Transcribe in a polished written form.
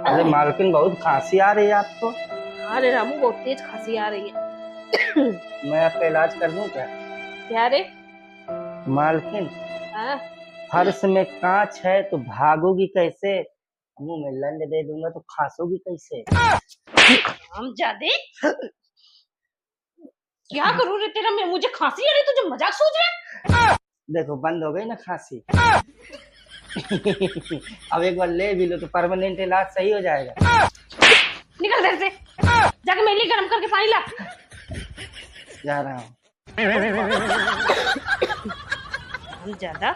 अरे मालकिन, बहुत खांसी आ रही है आपको। अरे रामू, बहुत तेज खांसी आ रही है। मैं आपका इलाज कर दूं क्या? क्या रे? मालकिन, हाँ? फर्श में कांच है तो भागोगी कैसे? मुंह में लंड दे दूंगा तो खांसोगी कैसे? हम जादे क्या करूं रे तेरा? मैं मुझे खांसी आ रही, तुझे मजाक सोच रहा है? देखो, बंद हो गई ना खांसी। अब एक बार ले भी लो तो परमानेंट इलाज सही हो जाएगा। निकल घर से, जाके मेरे लिए गर्म करके पानी ला। जा रहा हूँ। हम ज्यादा